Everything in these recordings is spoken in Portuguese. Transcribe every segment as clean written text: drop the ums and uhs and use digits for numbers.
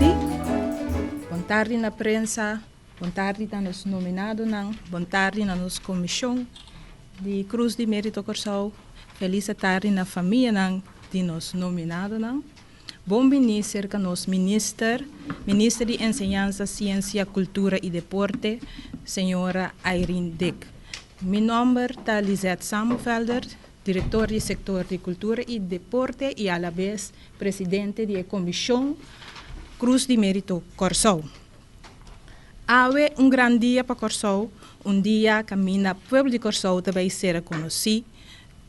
tarde. Boa tarde na prensa. Boa tarde a nos nominados. Boa tarde na nossa comissão de Cruz de Mérito Corsau. Feliz tarde na família de nos nominados. Bom ministro que nos ministro de Enseñanza, Ciência, Cultura e Deporte, senhora Irene Dick. Meu nome é Lisette Samuvelder, diretor do setor de Cultura e Deporte e, à la vez, presidente da Comissão Cruz de Mérito Corsau. Hoje grande dia para Corsau, dia que o povo de Corsau também será conhecido,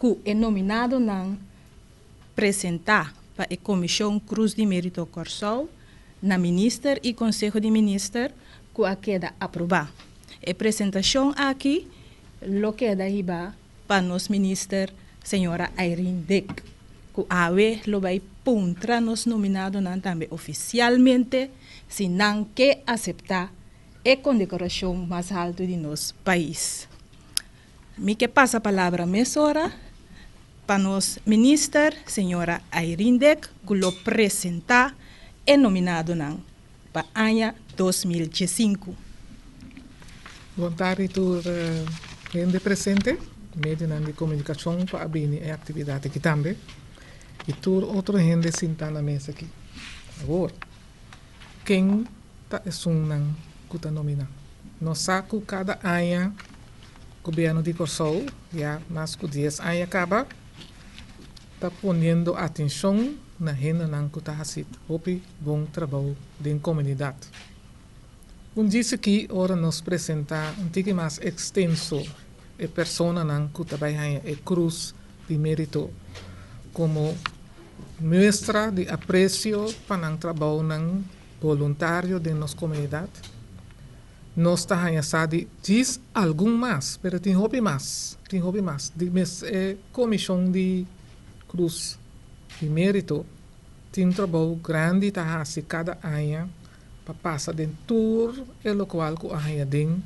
que é nominado para apresentar para a Comissão Cruz de Mérito Corsau, na Ministério e Conselho de Ministros, que a queda aprovar. A apresentação aqui, lo queda iba para nos ministros, senhora Irene Dick, que hoje lo vai puntra nos nominado também oficialmente, se não quer aceitar a condecoração mais alta de nosso país. Me que passa a palavra mesora para nos ministro, senhora Irene Dick, que lo apresenta e nominado para o ano 2015. Boa tarde, todos gente presente, meio de comunicação para abrir a atividade aqui também. E toda outra gente sentada na mesa aqui. Agora, quem está essunando que está nominado? Nós saco cada ano, o governo de Corsau, já mais que 10 anos acaba, está pondo atenção na gente que está fazendo bom trabalho da comunidade. Disse que ora nos apresentar pouco mais extenso a pessoa que trabalha a Cruz de Mérito como mostra de apreço para o trabalho voluntário de nossa comunidade. Nós estamos a diz algo mais, mas tem hobby mais. A comissão de Cruz de Mérito tem um trabalho grande para fazer cada ano para passar de tour e local que a gente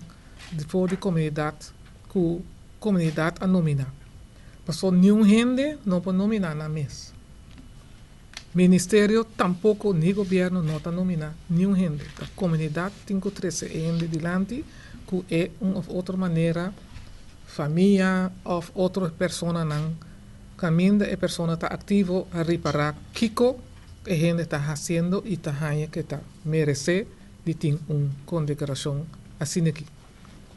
depois de comunidade que a comunidade a nominar. Passou nenhum gente não pode nominar na mesa. Ministério tampouco nem governo não está nominar nenhum gente. A comunidade tem que trazer gente delante que é uma ou outra maneira família ou outra pessoa não caminho a pessoa está ativo a reparar Kiko a gente está fazendo e está que está merece de ter uma condecoração assim aqui.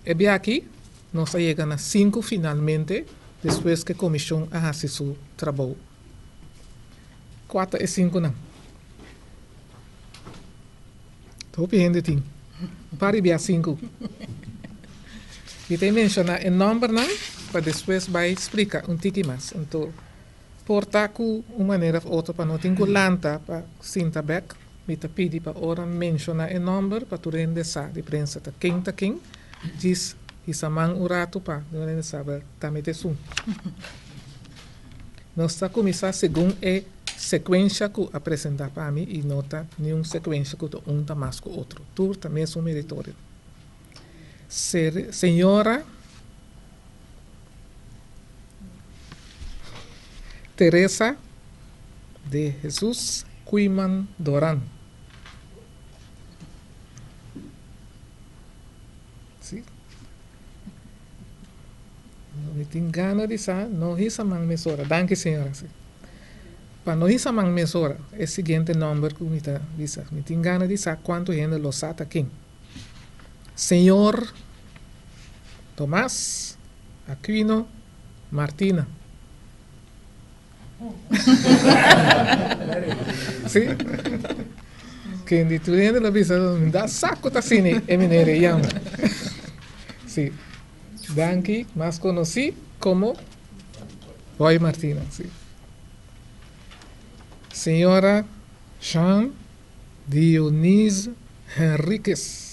E bem aqui nós chegamos a 5 finalmente depois que a comissão a fazer seu trabalho. 4 e 5 não. Estou pedindo tem. Para bem 5. E tem mencionar o número não para depois vai explicar pouco mais. Então portar com uma maneira ou outra para não ter que lançar para cinta back, me te pedir para ora mencionar o número para tu render de prensa ta quem diz isamang urato pa não render saber também te sum. Nós está começar segundo a sequência que apresentar para mim e nota nenhuma sequência que um tá mais que o outro. Tu também é um meritório. Senhora Teresa de Jesus Cuiman Doran. Sim? Não me tem gana de sa, não hisa mang mesora. Danke, senhora. Para não hisa mang mesora, é o seguinte número que me está dizendo. Me tem gana de sa quanto gente lo sata aqui. Senhor Tomás Aquino Martina. Sim? Quem de tudo ainda lo visa me dá saco tassini e minere yama. Sim. Danke, mais conhecido como Roy Martina. Sim. Senhora Jean Dionise Henriquez.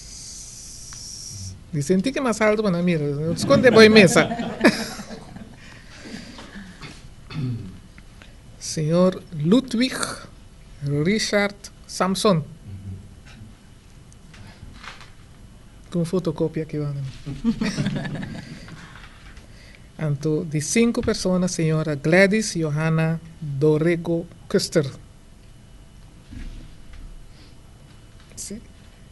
Dizem que mais alto para mim. Esconde boi mesa. Senhor Ludwig Richard Samson. Com fotocópia aqui. Então, de 5 pessoas, senhora Gladys Johanna Dorrego Custer. Sí.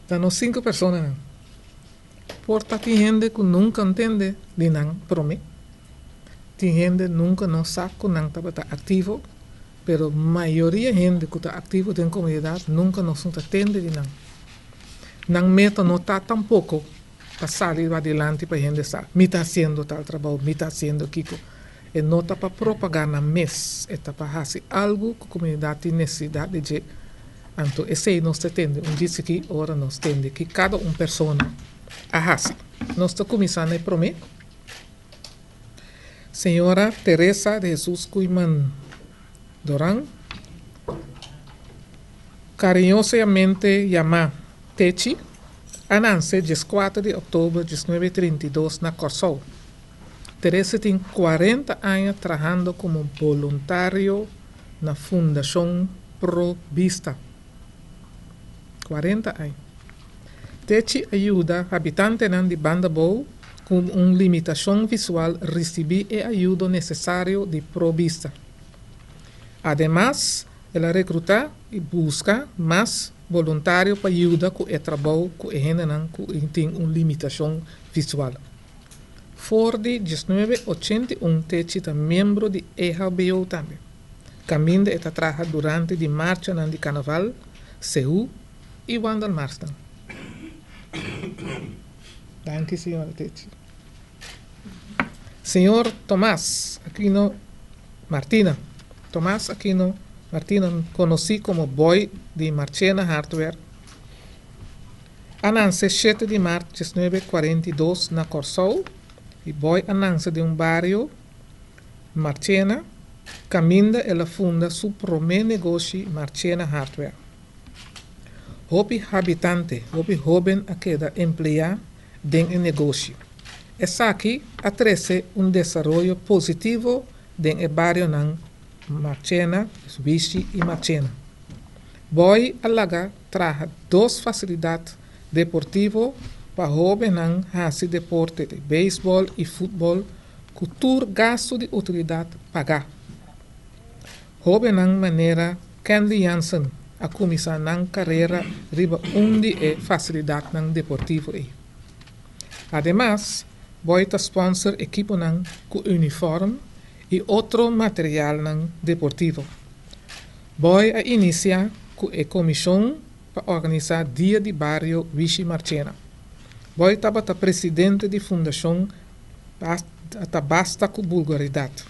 Danos 5 personas. Porta tem gente que nunca entende de não prome. Tem gente nunca não sabe que não está ativo, pero maioria gente que está ativo na comunidade nunca não se entende de não. Não meta não está tampouco para sair adiante para a gente saber. Me está fazendo tal trabalho, me está fazendo Kiko. E não está para propagar na mês, está para fazer algo que a comunidade tem necessidade de. Então, esse aí nós entende. Diz que ora nós entende que cada pessoa ahasi. Nós estamos começando a prometer. Senhora Teresa de Jesus Cuiman Doran, carinhosamente chamada Techi, nasce dia 4 de outubro de 1932 na Corsol. Teresa tem 40 anos trabalhando como voluntário na Fundação Pro Vista. 40 anos. Techi ajuda habitantes de Bandabou com uma limitação visual a receber a ajuda necessária de Pro Vista. Además, ela recruta e busca mais voluntários para ajudar com o trabalho com a gente que tem uma limitação visual. For de 1981, Techi é membro de EHBO também. Caminha e trabalha durante a marcha de Carnaval, Seul e Wandel Marsden. Danke, senhora Techi. Senhor Tomás Aquino Martina. Tomás Aquino Martina, conhecido como Boy de Marchena Hardware. Nasce 7 de março de 1942 na Corsol. E Boy nasce de barrio Marchena. Caminha ela funda seu primeiro negócio Marchena Hardware. Hopi habitante, hopi jovem a queda empleado em negócio. Essa aqui atrece desenvolvimento positivo no barrio nan Marchena, Vichy e Marchena. Boy alaga traga 2 facilidades deportivas para jovens nan fazer deporte de beisebol e futebol, cultura gasto de utilidade pagar. Jovem nan maneira Candy Jansen a começar na carreira riba onde é facilidade nan deportivo é. Además, Boy ta sponsor equipo nan com uniforme e outro material nan deportivo. Boy a inicia com a comissão para organizar dia de barrio Vichy Marchena. Boy estava presidente de fundação Basta com vulgaridade.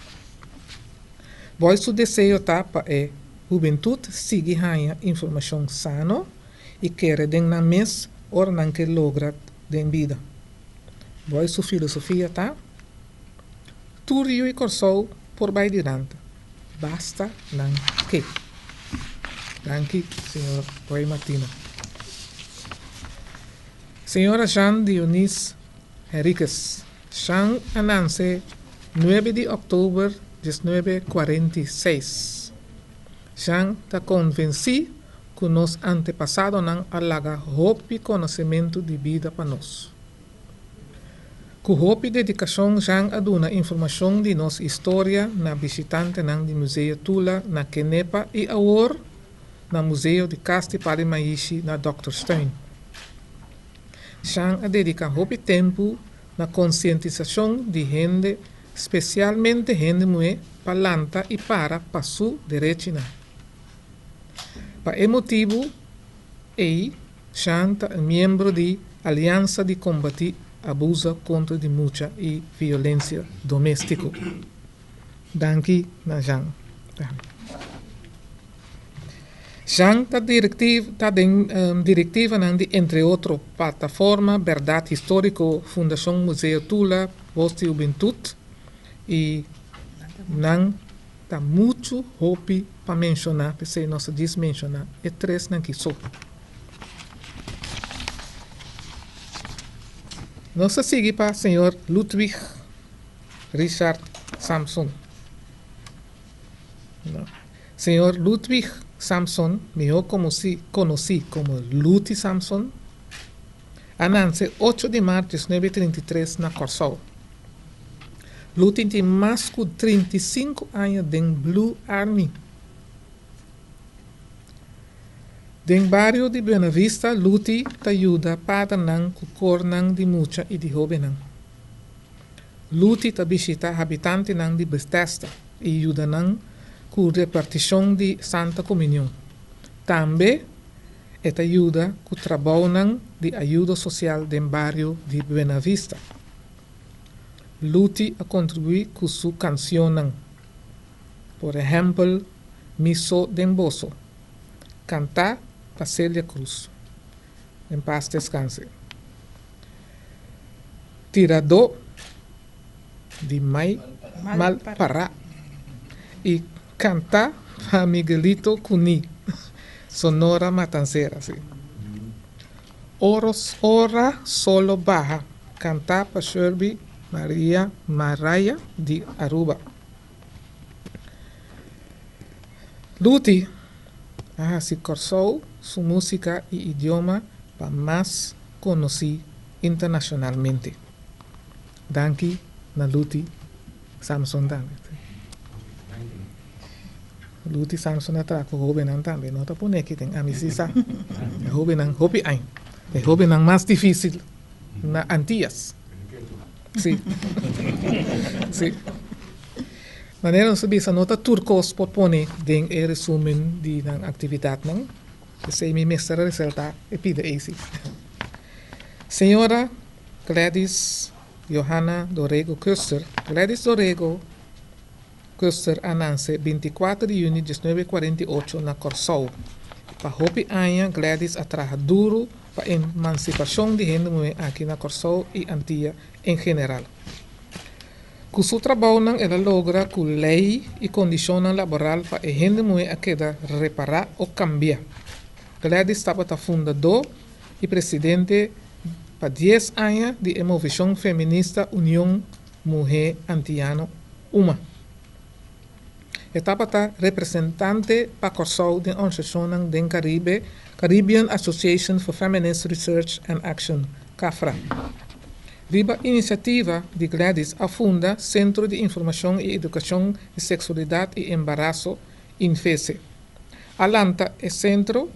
Boy seu desejo para a juventude seguir ganhar informação sano e querer na mês or nan que logra den vida. Boy sua filosofia Turio e Corsol por vai dirante. Basta nan que. Danke, senhor Boy Martina. Senhora Jean Dionis Henriquez. Jean nasce 9 de outubro de 1946. Jean está convencido que nos antepassados não alaga hope conhecimento de vida para nós. Com hope dedicação, Jean aduna informação de nossa história na visitante do Museu Tula na Kenepa e agora no Museu de Casti Palimaishi na Dr. Stein. Jean dedica hope tempo na conscientização de gente, especialmente gente mulher, palanta e para su direito. Para esse motivo, Jean é membro da Aliança de Combater Abuso contra de Mulher e Violência Doméstica. Danke na Jean. Jean está diretiva de, entre outros, plataforma Verdade Histórico, Fundação Museu Tula, Voz de Juventude e não está muito hope para mencionar, para ser nossa desmencionar, e 3 não que sou. Nossa sigue para o senhor Ludwig Richard Samson. Não. Senhor Ludwig Samson, melhor conhecido como Luti Samson, nasce 8 de março de 1933 na Corsol. Luti tem mais de 35 anos dentro Blue Army. Den barrio de Buena Vista, luti te ayuda para nang kukornang di mucha y di jovenang. Luti te visita habitante nang di Bethesda e ayuda nang ku repartición di Santa Comunión. Tambe et ayuda ku trabajo nang di ayuda social den barrio di Buena Vista. Luti a contribuir con su canción. Por ejemplo, Miso den Boso. Cantar para Celia Cruz. En paz descanse. Tirador de Malpará. Y cantar para Miguelito Cuní. Sonora Matancera. Sí. Ora solo baja. Cantar para Sherby María Maraya de Aruba. Luti se cursó su música y idioma para más conocido internacionalmente. Danki na Luti Samson también. Luti Samson atraco joven también. No te pone que ten amisisa. Joven hopi ein. El joven más difícil na Antillas. Sí. Sí. Manera não sabia, nota turcos por pone den resumen de dan actividad não. Se me mestra resulta e pide esse. Senhora Gladys Johanna Dorrego Kuster. Gladys Dorrego Kuster anance 24 de junho de 1948 na Corsou. Pa hopi anya Gladys atraja duro para emancipação de gente aqui na Corsou e Antilha em geral. Com seu trabalho, ela logra que lei e condições laborais para a gente a queda reparar ou cambiar. Gladys estava fundador e presidente para 10 anos de Emoção Feminista União Mulher Antilhana UMA. Estava representante para Corsou de organização do Caribe, Caribbean Association for Feminist Research and Action, CAFRA. Riba iniciativa de Gladys afunda Centro de Informação e Educação de Sexualidade e Embaraço INFESE. Alanta é centro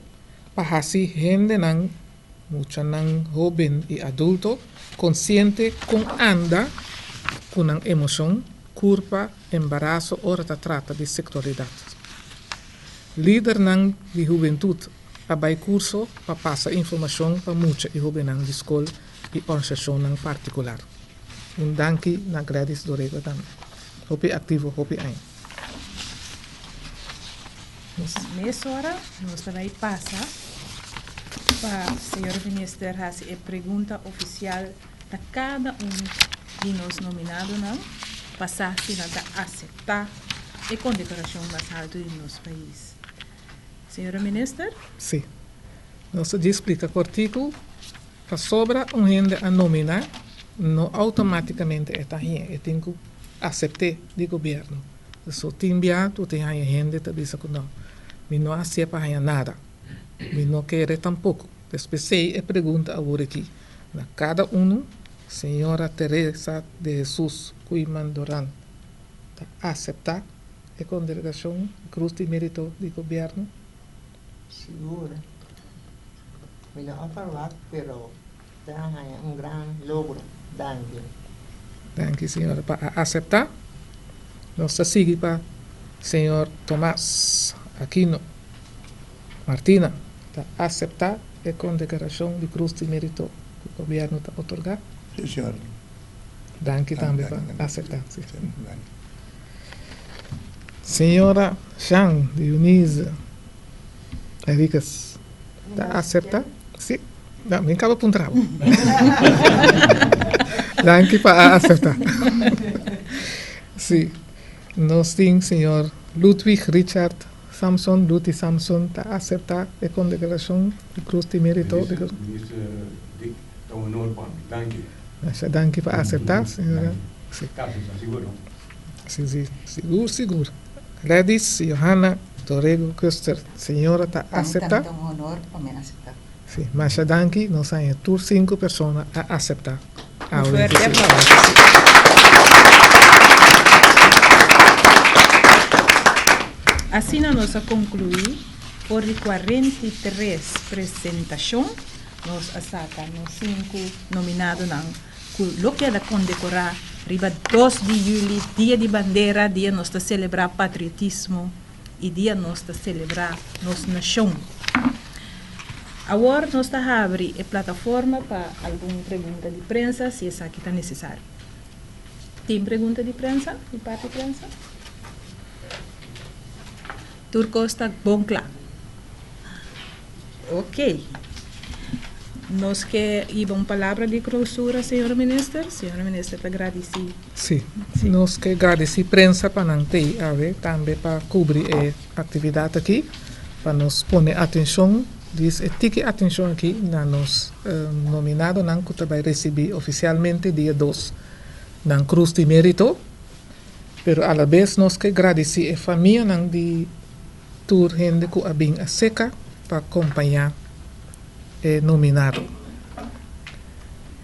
para assim gente não, muita não jovem e adulto, consciente com anda com a emoção, culpa, embaraço ou trata de sexualidade. Líder não de juventude, abai curso para passar informação para muita e jovem não de escola e organização em particular. Danke na Gladys Dorrego também. Hopi ativo, hopi ein. Nessa hora, nós também passa para o senhor ministro fazer a pergunta oficial de cada de nós nominados, não? Passar se não aceitar a condecoração mais alta do nosso país. Senhora ministra? Sim. Nós explica o artigo. Para sobra gente a nominar, não automaticamente é aí, tem que aceitar do governo. Se tem enviado, tem aí gente que diz que não aceita nada, não quer tampouco. Depois se pergunta agora aqui, na cada senhora Teresa de Jesus Cuimandoran, aceitar a congregação Cruz de Mérito do governo? Segura. Melhor falar, pero é um grande logro. Danke. Danke, senhora. Para aceitar, nós seguimos para o senhor Tomás Aquino Martina, para aceitar a condecoração de Cruz de Mérito que o governo está otorgando. Sim, senhor. Danke também para aceitar. Sim. Senhora Jean de Eunice Henriquez, está aceitar? Sim. Não, me acaba para um travo. Danke para aceitar. Sim. Nós temos senhor Ludwig Richard Samson, Luti Samson, está aceitar a condecoração de Cruz de Mérito. Minister Dick Norpan, danke. Danke para aceitar, senhora. Sim. Seguro. Sim, seguro. Gladys Johanna Dorrego Kuster, senhora, está aceitar? É um honor para me aceitar. Sim, mas danke, nós temos 5 pessoas a aceitar. Um forte aplauso. Assim nós concluímos por de 43 apresentação, nós asata nos 5 nominados lo que da condecorar riba 2 de julho, dia de bandeira, dia nós está celebrar patriotismo e dia nós está celebrar nossa nação. Agora nós está abrir a plataforma para alguma pergunta de prensa, se essa aqui está necessário. Tem pergunta de prensa, de parte de prensa? Turco está bom claro. Ok. Nós que ir uma palavra de clausura, senhor ministro. Senhor ministro, agradecer. Sim, nós que agradecer prensa para não ter também para cobrir a atividade aqui, para nos pôr atenção, diz tique atenção aqui na nos nominado não que vai receber oficialmente dia 2 na Cruz de Mérito, pero a la vez nós que agradecer a família não de tur gente que a bem a seca para acompanhar nominado.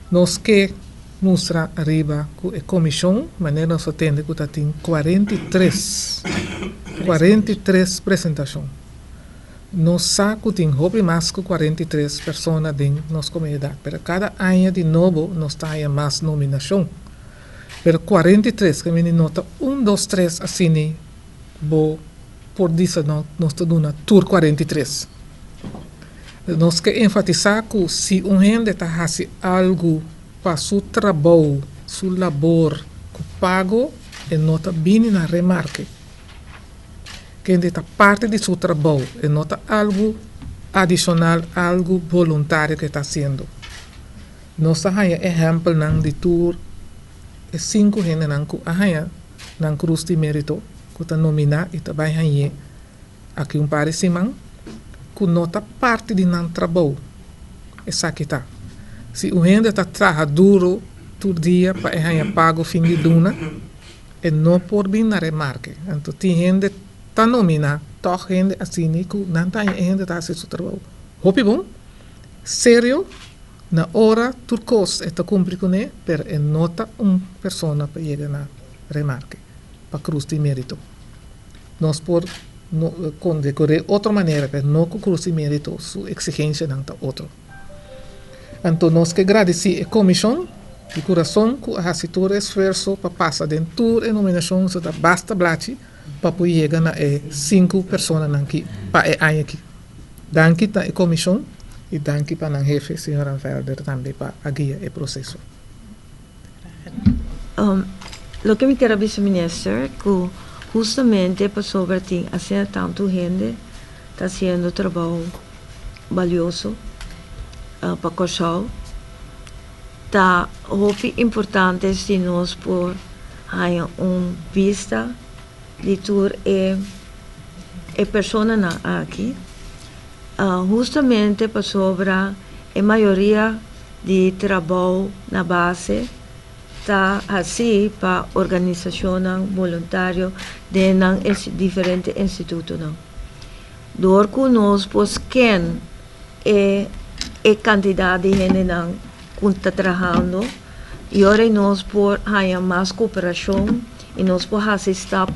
Nós que mostra arriba que a comissão, maneira nós atende que tem 43 apresentações. Nós sabemos que tem mais que 43 pessoas dentro da nossa comunidade. Pero cada ano de novo nós temos mais nominação. Pero 43, que me nota 1, 2, 3 assim, por isso nós estamos tour 43. Nós que enfatizar que se gente está fazendo algo para seu trabalho, seu labor, que pago, e nota bem na remarque. Que está parte de seu trabalho, e nota algo adicional, algo voluntário que está fazendo. Nós temos exemplo de tour, 5 gente na Cruz de Mérito, que está nominado e também aqui par de semana, que nota parte de não trabalho. Essa aqui está. Se o gente está trabalhando duro todo dia para pago fim de duna, e não por bem na remarque. Então, tem gente que está nominada, toch gente assim, que não tem gente que está fazendo seu trabalho. Hope bom, sério, na hora, turcos está cumprindo com ele, mas é nota uma pessoa para chegar na remarque, para Cruz de Mérito. Nós por condecorar outra maneira, mas não com Cruz de Mérito, sua exigência não está outra. Então, nós que agradecer a comissão de coração que a situa esforço para passar dentro da nominação da basta blate para poder chegar na 5 pessoas aqui, para a aqui. Danke à comissão e danke para o chefe, senhora Felder, também para a guia e processo. Lo que me quero vice-ministro, que justamente para sobre ti, assim tanto gente está fazendo trabalho valioso para Corsol, está muito importante se nós por vista de tour e pessoa aqui, justamente para sobre a maioria de trabalho na base está assim para organização voluntária de diferentes institutos. Dor que nós buscamos a quantidade de gente que está trabalhando e agora nós por mais cooperação e nós por fazer step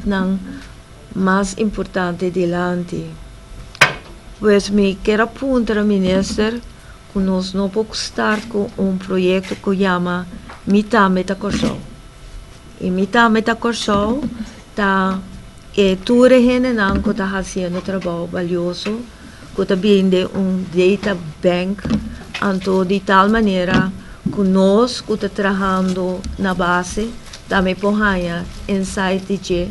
mais importante delante. Pois me quero apontar ao ministro que nós não podemos estar com projeto que chama Mita Corsol. E Mita Corsol está toda a gente que está fazendo trabalho valioso, que está vindo data bank, então de tal maneira que nós que está trabalhando na base também podemos insight de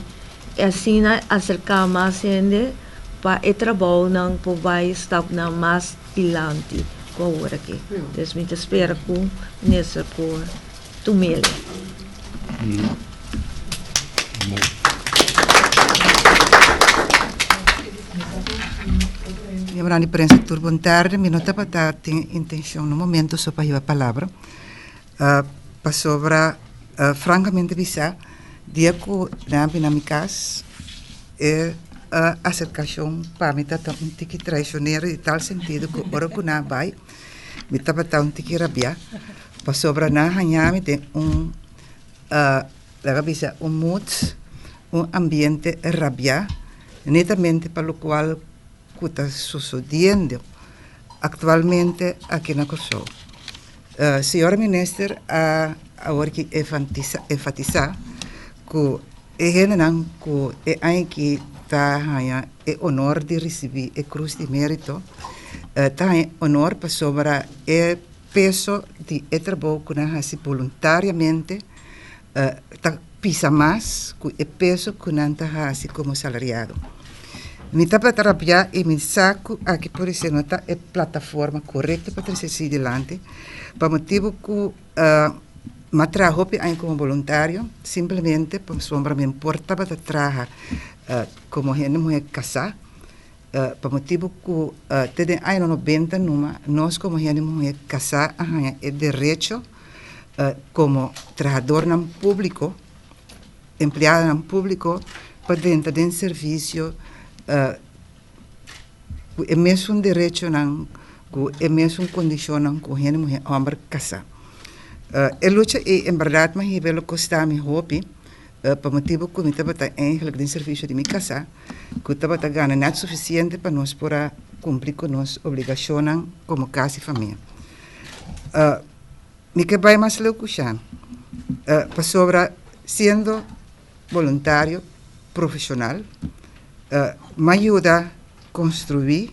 assim acercar mais gente para o trabalho não vai estar mais adiante com a hora aqui. Então, eu espero que o ministro por tomar. Lembrando de prensa turbo tarde, me nota para dar intenção no momento só para a palavra. Para sobre, francamente, bisa, dia que na minha casa é a acercação para mim está um tique traicioneiro em tal sentido que ora que na vai, me está para um tique rabia, para sobre na hanhami tem bisa mood, ambiente rabia, netamente para o qual que está sucedendo atualmente aqui na Kosovo. Senhora Ministra, agora que enfatizar que que é honor de receber a Cruz de Mérito, honor para sobrar o peso de trabalho que nós fazemos voluntariamente, pisa mais que o peso que nós fazemos como salariado. Me está para trabalhar e me saco aqui por isso não está a plataforma correta para trazer adiante, para motivo que me trago como voluntário, simplesmente por sombra me importa para trabalhar como gente mulher casar, para motivo que tem aí no 90 nós como gente mulher casar é direito como trabalhador no público, empregado no público, para dentro de serviço é mesmo direito é mesmo condição que gente mulher homem casar. A luta é, em verdade, mas é pelo custar me hobby, para motivo que eu estava eigenlijk de serviço de me casar, que eu estava ganhando nada suficiente para nós para cumprir com nossas obrigações como casa e família. Me que vai mais louco já, para sobre sendo voluntário profissional, me ajuda a construir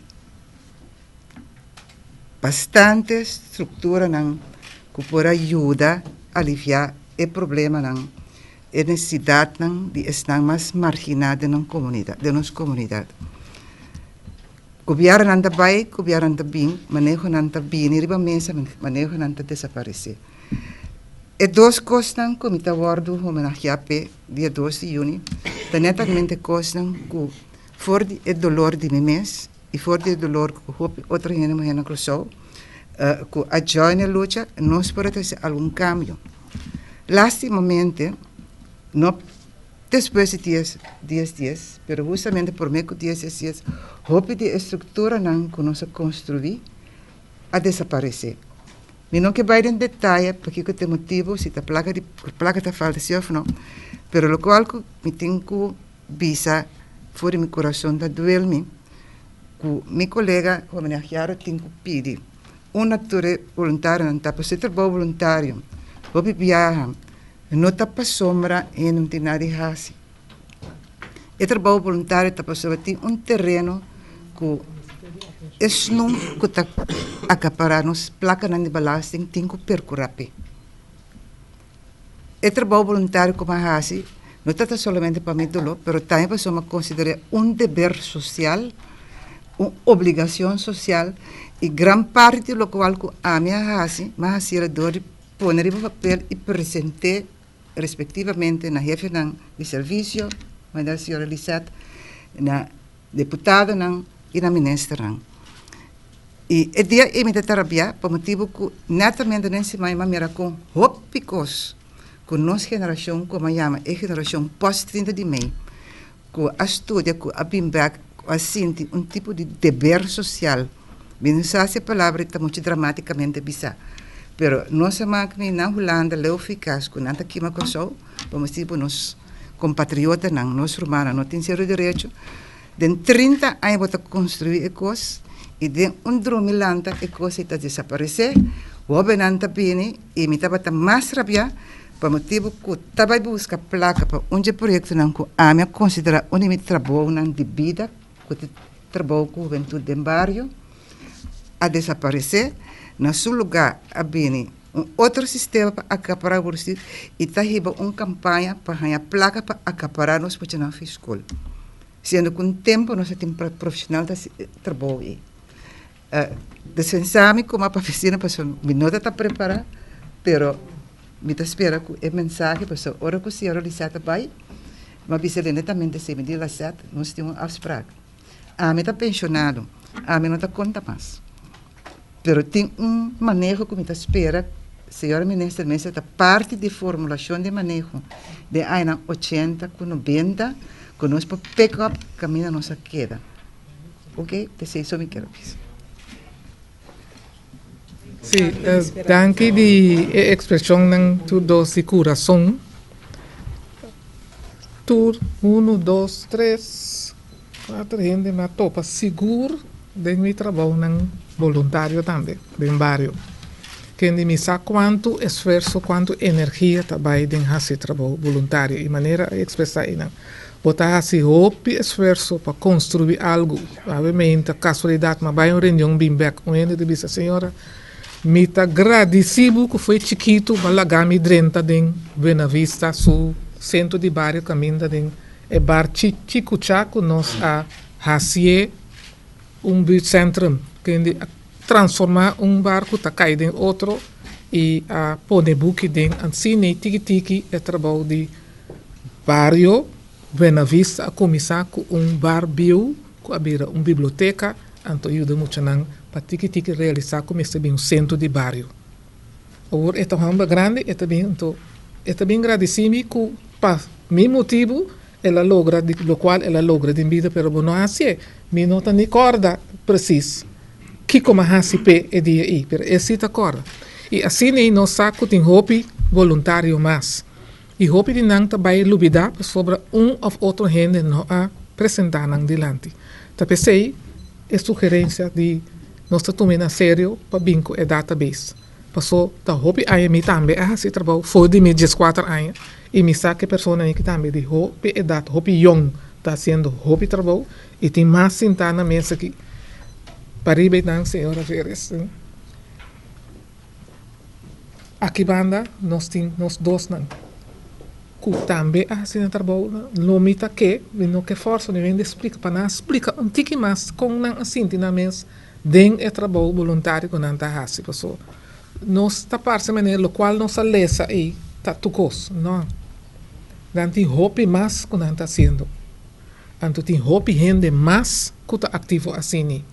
bastante estrutura que pode ajudar a aliviar o problema a necessidade de estar mais marginada na comunidade, de nossa comunidade. Governo não está bem, governo não está bem, manejo não está bem, e riba mesa manejo não está desaparecer. E duas coisas que me está guardando homenagear dia 2 de junho, é netamente coisas que for o dolor de mim mês e for o dolor que outra gente me na cruzou, que ajuda na luta, nós podemos fazer algum cambio. Lastimamente, não depois de 10 dias, mas justamente por meio de 10 dias, roupa de estrutura que nós construímos a desaparecer. E não que vai em detalhe, porque que tem motivo, se a placa está faltando ou não, mas o qual me tenho que visa fora meu coração da doer-me, que meu colega, como eu já tenho que pedir, ator voluntário, não está para ser trabalho voluntário, vou viajar, não está para sombra e não tem nada de raça. O trabalho voluntário está para sobre terreno que é não que está acaparar nos placas de belasting, tem que percorrer. O trabalho voluntário como a raça, não está somente para mim dolor, mas também para considerar dever social, uma obrigação social, e grande parte do qual a minha raça, mas a de pôr no papel e apresentar, respectivamente, na chefe de serviço, na senhora Lisette, na deputada e na ministra. E o dia eu me trabalhar, por motivo que, netamente, nesse mês, eu me com hópicos, com nossa geração, como chama, a geração pós-30 de maio, que a estuda, que a Bimbac, a sente tipo de dever social. Bem, essa palavra está muito dramaticamente bizarra. Pero nossa máquina na Holanda leu eficaz com nada que me causou, como se nos compatriotas não, nós romanos não tem zero direito. De 30 anos vou construir coisas e de dromilanta a coisa está desaparecer. Vou benanta bem e me estava mais rabia, por motivo que estava buscar placa para projeto não que a minha considera trabalho não de vida, que trabalho com juventude de barrio, a desaparecer. No seu lugar, havia outro sistema para acaparar o bolsillo e está uma campanha para ganhar placa para acaparar nos funcionários fiscal. Sendo que com o tempo nós temos profissional de trabalho. Descansar-me como a oficina, para me não está preparada, mas me espera que o mensagem, para a hora que o senhor Lisata vai, mas vice-netamente se me diz Lisata, nós temos afspraak. A mim está pensionado, a mim não está conta mais. Pero tem manejo que me espera, senhora ministra, da parte de formulação de manejo de anos 80 com 90, que nós para pick-up caminho nossa queda. Ok? Isso me quero dizer. Sim, danke de expressão ng tu dos de coração. Tur 1, 2, 3. outra gente na topa seguro de meu trabalho não voluntário também, bem barrio. Que me sabe quanto esforço, quanto energia também tem esse trabalho voluntário e maneira de expressar isso. Botar esse esforço para construir algo, obviamente, casualidade, mas vai uma reunião bem back, onde disse a senhora, me está agradecido que foi chiquito, mas lá me drenta de Buena Vista, su centro de barrio, caminho de bar chico chaco, nós a hasie centro, que transformar barco tá caído em outro e a pôr buque de assim tiki é trabalho de barrio Buena Vista a começar com bar bio com abrir biblioteca anto ajuda muito não para tiki realizar como esse bem centro de barrio agora é tão grande é também agradecido com para meu motivo ela logra de lo qual ela logra de vida pero não assim me não tem corda preciso que como hasi pe e dia aí, pero esse tá corda. E assim nem nós saco tem hobby voluntário mais. E hobby de não também lubida sobre ou outro gente não a apresentar não dilante. Tá pensei é sugerência de nós tomar a sério para binco e database. Passou tá hobby aí me também a se trabalho foi de 14 anos e me saque pessoa aí que também de hobby e data hobby young tá sendo hobby trabalho e tem mais sentar na mesa aqui. Paribe não, senhora Veres. Aqui banda, nós dois não. Que também assim trabalho, não me tá que, não que força, não vem de explica para nós, explica tique mais com não assim na mesa, den é trabalho voluntário com não tá assim, pessoal. Nós tá parte maneira, lo qual nós lesa aí, tá tucos, não. Dan tem hobby mais com não tá sendo. Anto tem hobby gente mais que tá ativo assim.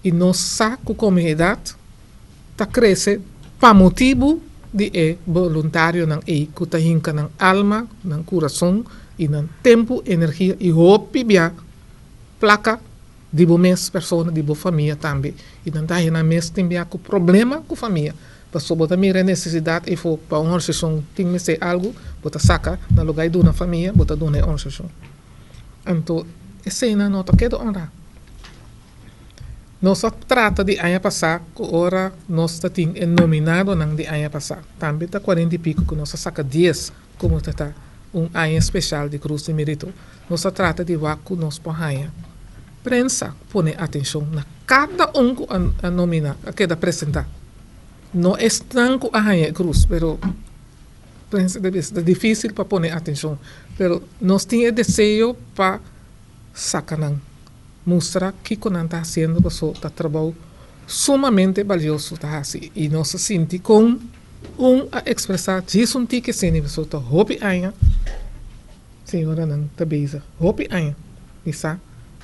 E nós saco comunidade tá cresce para motivo de voluntário não que tá hinca não alma, não coração e não tempo, energia e hope bia placa de boas pessoas, de boa família também. E não tá na mesa tem bia com problema com família. Passou botar minha necessidade e for para uma organização tem que ser algo, botar saca na lugar de uma família, botar de uma organização. Então, essa não tá querendo honrar. Nós trata de ano passado, que ora nós temos nominado de ano passado. Também está 40 e pico, que nós saca 10, como está ano especial de Cruz de Mérito. Nós trata de que nós põe prensa, põe atenção na cada que a nominar, a que apresentar. Não é tanto a Cruz, mas prensa é difícil para pôr atenção. Mas nós temos desejo para sacar mostrar que quando está fazendo está trabalho sumamente valioso tá assim e nós se sente com a expressar disso que se a pessoa está hobby ainda senhora não está beza hobby ainda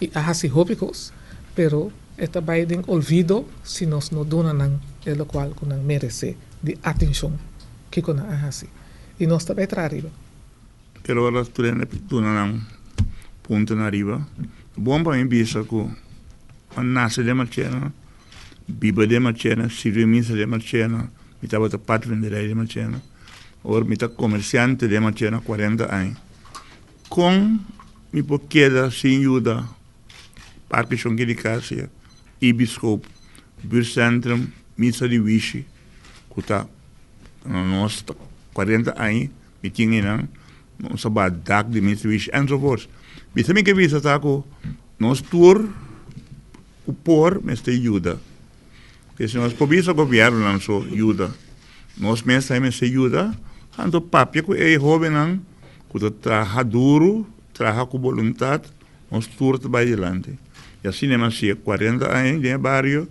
e a assim hobby cos pero é também tem olvido se nós não dona não é o qual que não merece de atenção que quando é assim e nós também arriba pero ela tu não ponto na arriba bom para mim bisa ko nasce de marchena biba de marchena sirve misa de marchena mita bota pat vendere de marchena or mita comerciante de marchena 40 anos com mi poqueda sem ajuda parque chongue de casa ibiscope buurcentrum misa de wishi kuta nós 40 anos mi tinha não sabe dak de misa de wishi and so forth. Bisa mi que visa taco nós tour o por meste ajuda. Que se nós pobisa governo não só ajuda. Nós mesmo meste ajuda, ando papia que é jovem não, que trabalha duro, trabalha com vontade, nós tour trabalha adiante. E assim é mais 40 anos de barrio,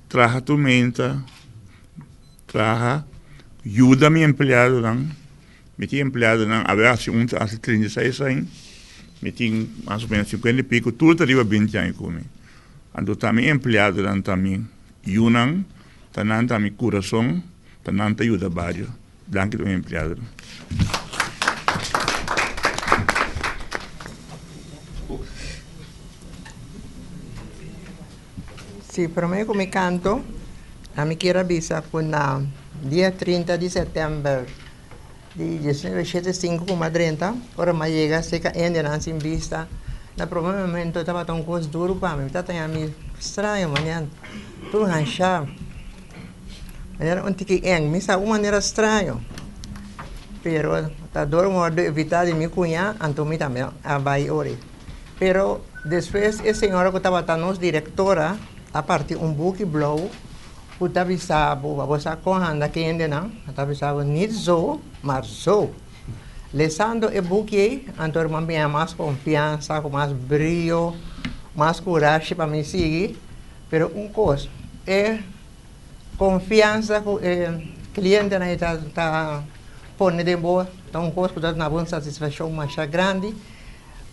trabalha tormenta, trabalha ajuda meu empregado não. Me tinha empregado não, havia assim 36 anos. Me tinha mais ou menos 50 e pico, tudo arriba 20 anos comigo. Então também empregado também, Yunang, também coração, também ajuda vários. Danke do empregado. Sí, prometo que me canto, a mí quiero avisar por el día 30 de septiembre. De 1975 como 30, ahora me llega seca en sin vista Na primeiro momento estava tão coisa duro para mim, estava estranho amanhã, tudo ranchado. Era um tique eng, me saiu uma maneira estranha. Pero tá dor modo evitar de me cunhar, então me também a vai ore. Pero depois a senhora que estava nos diretora, a partir book blow, o estava sabe, você correndo que ainda não, estava sabe niet zo, maar zo. Lesando e book então irmã minha mais confiança, com mais brilho, mais coragem para me seguir. Pero coisa é confiança com o cliente né tá pondo de boa, então coisa que dá na boa satisfação mais grande.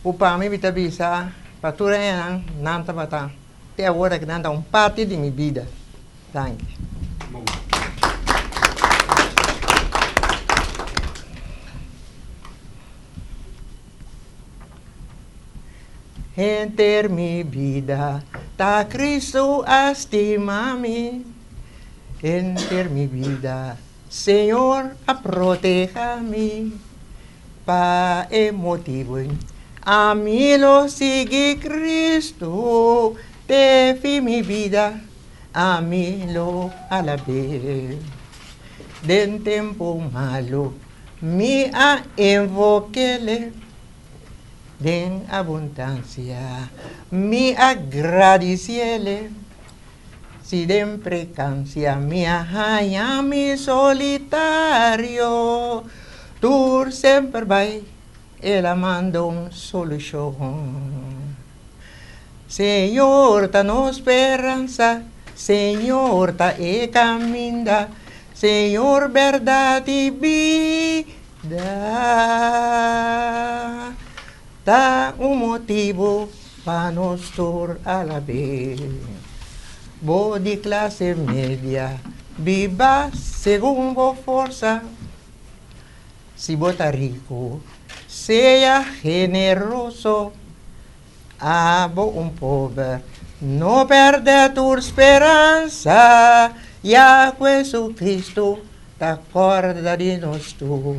O para mim está bisa, para tudo é não tá bata. Até agora que não tá parte de minha vida. Thank you. Enter mi vida, ta Cristo estima-me. Enter mi vida, Senhor, proteja-me. Pa motivo, a mí lo sigue Cristo, te fi mi vida, a mí lo alabé. Den tempo malo, mi a invoquele. Den abundancia, mi agradeciele. Si den precancia, mi haya mi solitario, tú siempre vai, él amando una solución. Señor, ta no esperanza, Señor, ta e caminda, Señor, verdad y vida. Ta un motivo para nosotros a la vez. Vos de clase media, viva según vos fuerza. Si vos estás rico, sea generoso. A vos un pobre, no perde tu esperanza. Ya Jesucristo te acorda de nosotros.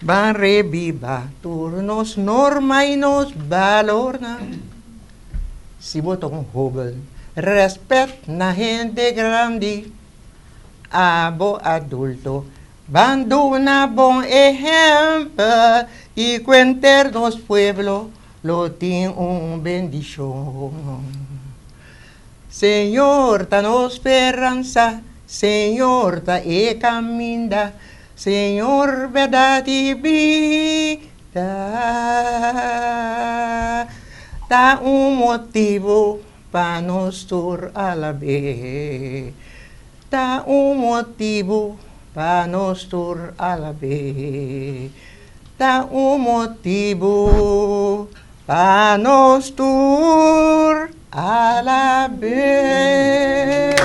Van reviva, turnos norma y nos valorna. Si vos sos un joven, respeta na gente grande. A vos adulto, van dar buen ejemplo y cuenter los pueblos lo tiene un bendición. Señor, ta no esperanza, Señor, ta e caminda, Señor, verdad y vida. Da un motivo para nosotros a la vez. Da un motivo para nosotros a la vez. Da un motivo para nosotros a la vez.